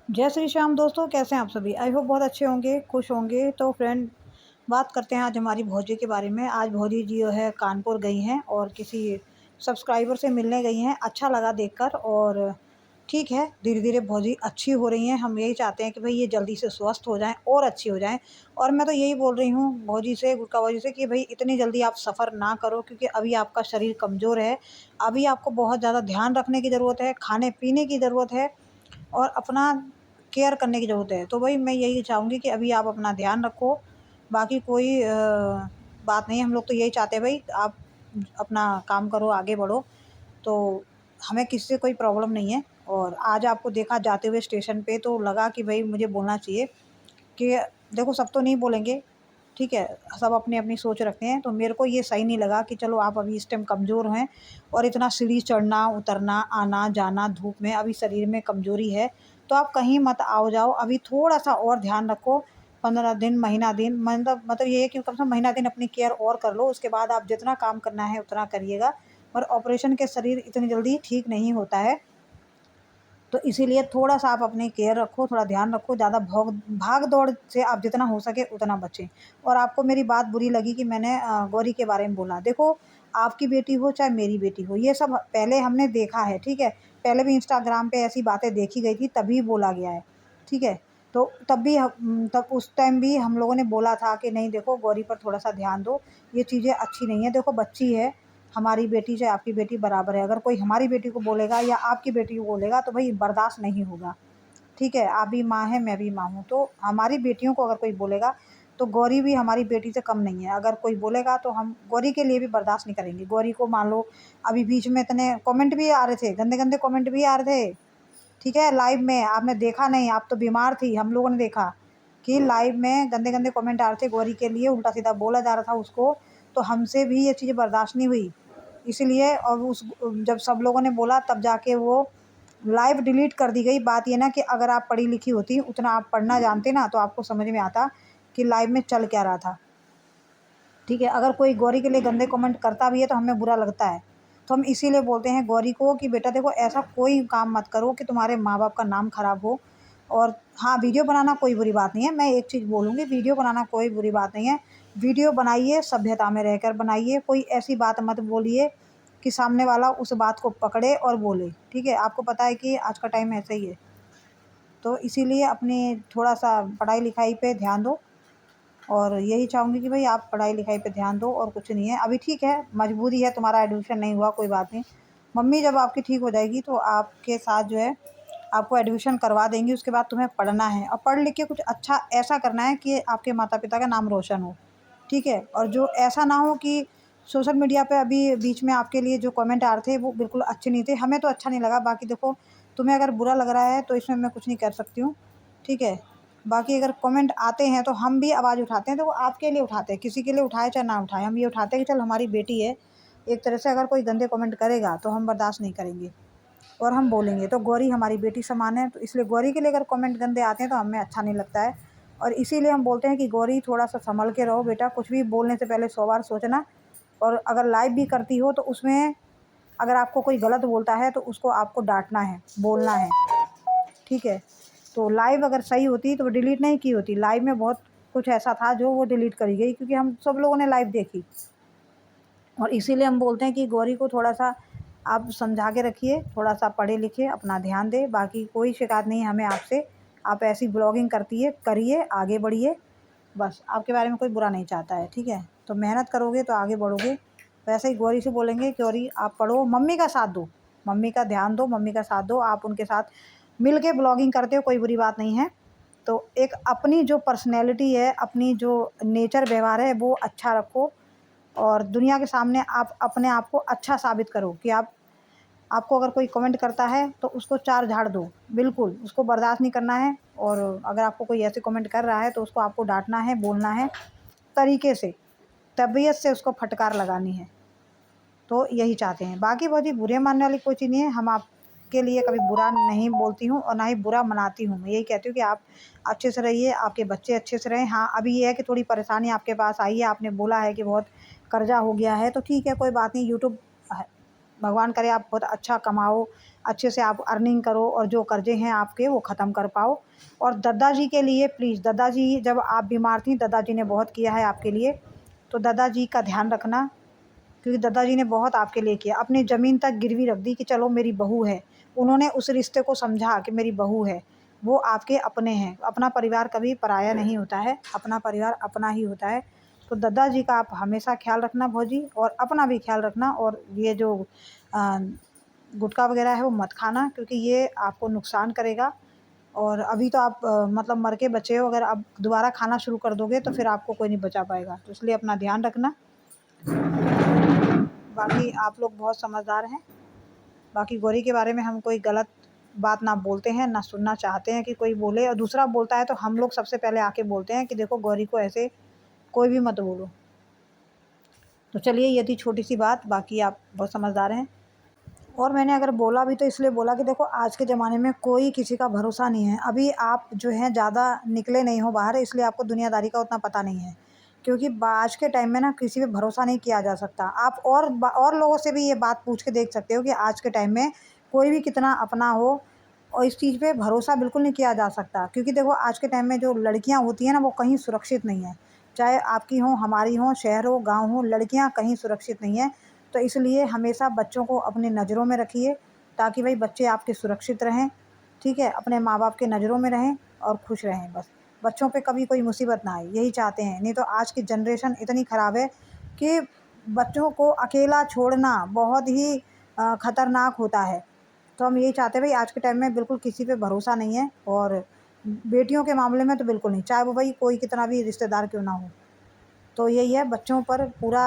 जय श्री श्याम दोस्तों, कैसे हैं आप सभी। आई होप बहुत अच्छे होंगे, खुश होंगे। तो फ्रेंड, बात करते हैं आज हमारी भौजी के बारे में। आज भौजी जी जो है कानपुर गई हैं और किसी सब्सक्राइबर से मिलने गई हैं। अच्छा लगा देखकर। और ठीक है, धीरे धीरे भौजी अच्छी हो रही हैं। हम यही चाहते हैं कि भाई ये जल्दी से स्वस्थ हो जाएं और अच्छी हो जाएं। और मैं तो यही बोल रही हूँ भौजी से, गुड़का भौजी से, कि भाई इतनी जल्दी आप सफ़र ना करो, क्योंकि अभी आपका शरीर कमज़ोर है। अभी आपको बहुत ज़्यादा ध्यान रखने की ज़रूरत है, खाने पीने की ज़रूरत है और अपना केयर करने की ज़रूरत है। तो भाई मैं यही चाहूँगी कि अभी आप अपना ध्यान रखो। बाकी कोई बात नहीं है। हम लोग तो यही चाहते हैं भाई आप अपना काम करो, आगे बढ़ो। तो हमें किसी से कोई प्रॉब्लम नहीं है। और आज आपको देखा जाते हुए स्टेशन पे, तो लगा कि भाई मुझे बोलना चाहिए कि देखो, सब तो नहीं बोलेंगे, ठीक है, सब अपनी अपनी सोच रखते हैं। तो मेरे को ये सही नहीं लगा कि चलो आप अभी इस टाइम कमज़ोर हैं और इतना सीढ़ी चढ़ना उतरना आना जाना धूप में, अभी शरीर में कमज़ोरी है, तो आप कहीं मत आओ जाओ। अभी थोड़ा सा और ध्यान रखो, 15 दिन महीना दिन, मतलब ये है कि कम से कम महीना दिन अपनी केयर और कर लो। उसके बाद आप जितना काम करना है उतना करिएगा। और ऑपरेशन के शरीर इतनी जल्दी ठीक नहीं होता है। तो इसीलिए थोड़ा-सा आप अपनी केयर रखो, थोड़ा ध्यान रखो, ज़्यादा भाग-दौड़ से आप जितना हो सके उतना बचें। और आपको मेरी बात बुरी लगी कि मैंने गौरी के बारे में बोला। देखो, आपकी बेटी हो चाहे मेरी बेटी हो, ये सब पहले हमने देखा है, ठीक है? पहले भी इंस्टाग्राम पे ऐसी बातें देखी गई थी, तभी बोला गया है, ठीक है? तो तब उस टाइम भी हम लोगों ने बोला था कि नहीं देखो, गौरी पर थोड़ा-सा ध्यान दो, ये चीज़ें अच्छी नहीं है। देखो, बच्ची है, हमारी बेटी चाहे आपकी बेटी बराबर है। अगर कोई हमारी बेटी को बोलेगा या आपकी बेटी को बोलेगा तो भाई बर्दाश्त नहीं होगा, ठीक है? आप भी माँ हैं, मैं भी माँ हूँ। तो हमारी बेटियों को अगर कोई बोलेगा तो गौरी भी हमारी बेटी से कम नहीं है। अगर कोई बोलेगा तो हम गौरी के लिए भी बर्दाश्त नहीं करेंगे। गौरी को मान लो, अभी बीच में इतने कमेंट भी आ रहे थे, गंदे-गंदे कमेंट भी आ रहे थे, ठीक है? लाइव में आपने देखा नहीं, आप तो बीमार थी, हम लोगों ने देखा कि लाइव में गंदे-गंदे कमेंट आ रहे थे गौरी के लिए, उल्टा-सीधा बोला जा रहा था उसको। तो हमसे भी ये चीज़ बर्दाश्त नहीं हुई। इसलिए और उस जब सब लोगों ने बोला तब जाके वो लाइव डिलीट कर दी गई। बात ये ना कि अगर आप पढ़ी लिखी होती, उतना आप पढ़ना जानते ना, तो आपको समझ में आता कि लाइव में चल क्या रहा था, ठीक है? अगर कोई गौरी के लिए गंदे कमेंट करता भी है तो हमें बुरा लगता है। तो हम इसीलिए बोलते हैं गौरी को कि बेटा देखो, ऐसा कोई काम मत करो कि तुम्हारे माँ-बाप का नाम ख़राब हो। और हाँ, वीडियो बनाना कोई बुरी बात नहीं है। मैं एक चीज़ बोलूँगी, वीडियो बनाना कोई बुरी बात नहीं है। वीडियो बनाइए, सभ्यता में रहकर बनाइए। कोई ऐसी बात मत बोलिए कि सामने वाला उस बात को पकड़े और बोले, ठीक है? आपको पता है कि आज का टाइम ऐसा ही है। तो इसीलिए अपनी थोड़ा-सा पढ़ाई-लिखाई पे ध्यान दो। और यही चाहूँगी कि भाई आप पढ़ाई-लिखाई पे ध्यान दो, और कुछ नहीं है। अभी ठीक है, मजबूरी है, तुम्हारा एडमिशन नहीं हुआ, कोई बात नहीं। मम्मी जब आपकी ठीक हो जाएगी तो आपके साथ जो है आपको एडमिशन करवा देंगी। उसके बाद तुम्हें पढ़ना है और पढ़ लिख के कुछ अच्छा ऐसा करना है कि आपके माता-पिता का नाम रोशन हो, ठीक है? और जो ऐसा ना हो कि सोशल मीडिया पे अभी बीच में आपके लिए जो कमेंट आ रहे थे वो बिल्कुल अच्छे नहीं थे। हमें तो अच्छा नहीं लगा। बाकी देखो, तुम्हें अगर बुरा लग रहा है तो इसमें मैं कुछ नहीं कर सकती हूँ, ठीक है? बाकी अगर कमेंट आते हैं तो हम भी आवाज़ उठाते हैं, तो वो आपके लिए उठाते हैं, किसी के लिए उठाए चाहे ना उठाए। हम ये उठाते हैं कि चल हमारी बेटी है। एक तरह से अगर कोई गंदे कमेंट करेगा तो हम बर्दाश्त नहीं करेंगे और हम बोलेंगे। तो गौरी हमारी बेटी समान है, तो इसलिए गौरी के लिए अगर कमेंट गंदे आते हैं तो हमें अच्छा नहीं लगता है। और इसीलिए हम बोलते हैं कि गौरी थोड़ा-सा सँभल के रहो बेटा, कुछ भी बोलने से पहले 100 बार सोचना। और अगर लाइव भी करती हो तो उसमें अगर आपको कोई गलत बोलता है तो उसको आपको डाँटना है, बोलना है, ठीक है? तो लाइव अगर सही होती तो वो डिलीट नहीं की होती। लाइव में बहुत कुछ ऐसा था जो वो डिलीट करी गई, क्योंकि हम सब लोगों ने लाइव देखी। और इसीलिए हम बोलते हैं कि गौरी को थोड़ा-सा आप समझा के रखिए, थोड़ा-सा पढ़े-लिखे, अपना ध्यान दें। बाकी कोई शिकायत नहीं है हमें आपसे। आप ऐसी ब्लॉगिंग करती है करिए, आगे बढ़िए। बस आपके बारे में कोई बुरा नहीं चाहता है, ठीक है? तो मेहनत करोगे तो आगे बढ़ोगे। वैसे ही गौरी से बोलेंगे, गौरी आप पढ़ो, मम्मी का साथ दो, मम्मी का ध्यान दो, मम्मी का साथ दो। आप उनके साथ मिल के ब्लॉगिंग करते हो, कोई बुरी बात नहीं है। तो एक अपनी जो पर्सनैलिटी है, अपनी जो नेचर व्यवहार है वो अच्छा रखो। और दुनिया के सामने आप अपने आप को अच्छा साबित करो कि आपको अगर कोई कमेंट करता है तो उसको 4 झाड़ दो, बिल्कुल, उसको बर्दाश्त नहीं करना है। और अगर आपको कोई ऐसे कमेंट कर रहा है तो उसको आपको डाँटना है, बोलना है, तरीके से, तबीयत से उसको फटकार लगानी है। तो यही चाहते हैं। बाकी बहुत ही बुरे मानने वाली कोई चीज़ नहीं है। हम आपके लिए कभी बुरा नहीं बोलती हूँ और ना ही बुरा मनाती हूँ। मैं यही कहती हूँ कि आप अच्छे से रहिए, आपके बच्चे अच्छे से रहें। हाँ, अभी ये है कि थोड़ी परेशानी आपके पास आई है, आपने बोला है कि बहुत कर्ज़ा हो गया है, तो ठीक है, कोई बात नहीं। यूट्यूब है, भगवान करे आप बहुत अच्छा कमाओ, अच्छे से आप अर्निंग करो और जो कर्जे हैं आपके वो ख़त्म कर पाओ। और दादाजी के लिए प्लीज़, दादाजी जब आप बीमार थी दादाजी ने बहुत किया है आपके लिए, तो दादाजी का ध्यान रखना, क्योंकि दादाजी ने बहुत आपके लिए किया। अपनी ज़मीन तक गिरवी रख दी कि चलो मेरी बहू है। उन्होंने उस रिश्ते को समझा कि मेरी बहू है, वो आपके अपने हैं। अपना परिवार कभी पराया नहीं होता है, अपना परिवार अपना ही होता है। तो दादाजी का आप हमेशा ख़्याल रखना भौजी, और अपना भी ख़्याल रखना। और ये जो अ, गुटखा वगैरह है वो मत खाना, क्योंकि ये आपको नुकसान करेगा। और अभी तो आप मतलब मर के बचे हो, अगर आप दोबारा खाना शुरू कर दोगे तो फिर आपको कोई नहीं बचा पाएगा। तो इसलिए अपना ध्यान रखना। बाकी आप लोग बहुत समझदार हैं। बाकी गौरी के बारे में हम कोई गलत बात ना बोलते हैं, ना सुनना चाहते हैं कि कोई बोले, और दूसरा बोलता है तो हम लोग सबसे पहले आके बोलते हैं कि देखो गौरी को ऐसे कोई भी मत बोलो। तो चलिए ये थी छोटी सी बात, बाकी आप बहुत समझदार हैं। और मैंने अगर बोला भी तो इसलिए बोला कि देखो आज के ज़माने में कोई किसी का भरोसा नहीं है। अभी आप जो हैं ज़्यादा निकले नहीं हो बाहर, इसलिए आपको दुनियादारी का उतना पता नहीं है। क्योंकि आज के टाइम में ना किसी पे भरोसा नहीं किया जा सकता। आप और लोगों से भी ये बात पूछ के देख सकते हो कि आज के टाइम में कोई भी कितना अपना हो, और इस चीज़ पे भरोसा बिल्कुल नहीं किया जा सकता। क्योंकि देखो आज के टाइम में जो लड़कियाँ होती हैं ना वो कहीं सुरक्षित नहीं है। चाहे आपकी हों, हमारी हों, शहर हो, गाँव हो, लड़कियाँ कहीं सुरक्षित नहीं हैं। तो इसलिए हमेशा बच्चों को अपनी नज़रों में रखिए, ताकि भाई बच्चे आपके सुरक्षित रहें, ठीक है? अपने माँ-बाप के नज़रों में रहें और खुश रहें बस। बच्चों पे कभी कोई मुसीबत ना आए, यही चाहते हैं। नहीं तो आज की जनरेशन इतनी ख़राब है कि बच्चों को अकेला छोड़ना बहुत ही ख़तरनाक होता है। तो हम यही चाहते हैं भाई आज के टाइम में बिल्कुल किसी पे भरोसा नहीं है, और बेटियों के मामले में तो बिल्कुल नहीं, चाहे वो भाई कोई कितना भी रिश्तेदार क्यों ना हो। तो यही है, बच्चों पर पूरा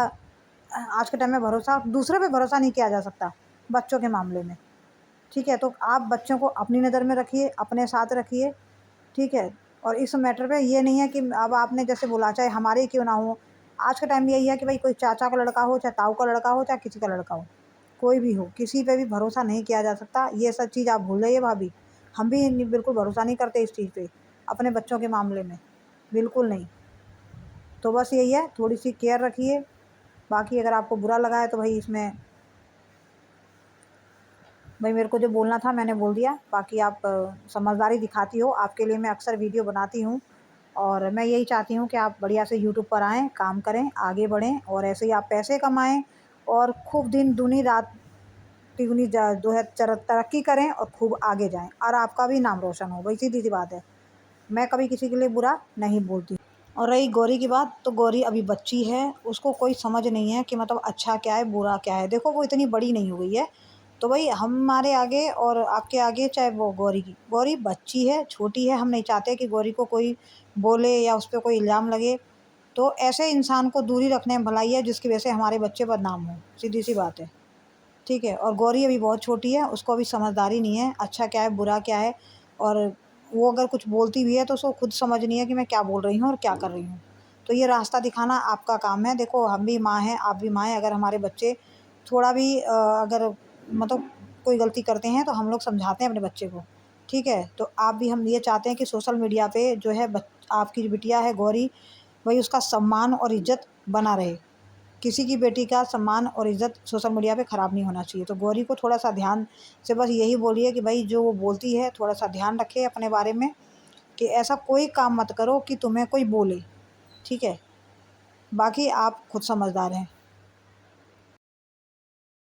आज के टाइम में भरोसा, दूसरे पे भरोसा नहीं किया जा सकता बच्चों के मामले में, ठीक है? तो आप बच्चों को अपनी नज़र में रखिए, अपने साथ रखिए, ठीक है? और इस मैटर पे ये नहीं है कि अब आपने जैसे बोला चाहे हमारे ही क्यों ना हो, आज के टाइम में यही है कि भाई कोई चाचा का लड़का हो, चाहे ताऊ का लड़का हो, चाहे किसी का लड़का हो, कोई भी हो, किसी पे भी भरोसा नहीं किया जा सकता। ये सब चीज़ आप भूल जाइए भाभी। हम भी बिल्कुल भरोसा नहीं करते इस चीज़ पे, अपने बच्चों के मामले में, बिल्कुल नहीं। तो बस यही है, थोड़ी-सी केयर रखिए। बाकी अगर आपको बुरा लगा है तो भाई इसमें भाई मेरे को जो बोलना था मैंने बोल दिया। बाकी आप समझदारी दिखाती हो, आपके लिए मैं अक्सर वीडियो बनाती हूँ, और मैं यही चाहती हूँ कि आप बढ़िया से यूट्यूब पर आएँ, काम करें, आगे बढ़ें, और ऐसे ही आप पैसे कमाएँ और खूब दिन दूनी रात तिगुनी जो है तरक्की करें और खूब आगे जाएँ, और आपका भी नाम रोशन हो। वही सीधी-सी बात है। मैं कभी किसी के लिए बुरा नहीं बोलती। और रही गौरी की बात, तो गौरी अभी बच्ची है, उसको कोई समझ नहीं है कि मतलब अच्छा क्या है, बुरा क्या है। देखो वो इतनी बड़ी नहीं हो गई है, तो भाई हमारे आगे और आपके आगे चाहे वो गौरी बच्ची है, छोटी है। हम नहीं चाहते कि गौरी को कोई बोले या उस पे कोई इल्ज़ाम लगे। तो ऐसे इंसान को दूरी रखने में भलाई है जिसकी वजह से हमारे बच्चे बदनाम हों, सीधी-सी बात है, ठीक है? और गौरी अभी बहुत छोटी है, उसको अभी समझदारी नहीं है, अच्छा क्या है, बुरा क्या है। और वो अगर कुछ बोलती भी है तो उसको खुद समझ नहीं है कि मैं क्या बोल रही हूँ और क्या कर रही हूँ। तो ये रास्ता दिखाना आपका काम है। देखो हम भी माँ हैं, आप भी माँ हैं, अगर हमारे बच्चे थोड़ा भी अगर मतलब कोई गलती करते हैं तो हम लोग समझाते हैं अपने बच्चे को, ठीक है? तो आप भी, हम ये चाहते हैं कि सोशल मीडिया पे जो है आपकी जो बिटिया है गौरी, वही उसका सम्मान और इज़्ज़त बना रहे। किसी की बेटी का सम्मान और इज़्ज़त सोशल मीडिया पे ख़राब नहीं होना चाहिए। तो गौरी को थोड़ा-सा ध्यान से बस यही बोलिए कि भई जो वो बोलती है थोड़ा-सा ध्यान रखे अपने बारे में, कि ऐसा कोई काम मत करो कि तुम्हें कोई बोले, ठीक है? बाकी आप खुद समझदार हैं।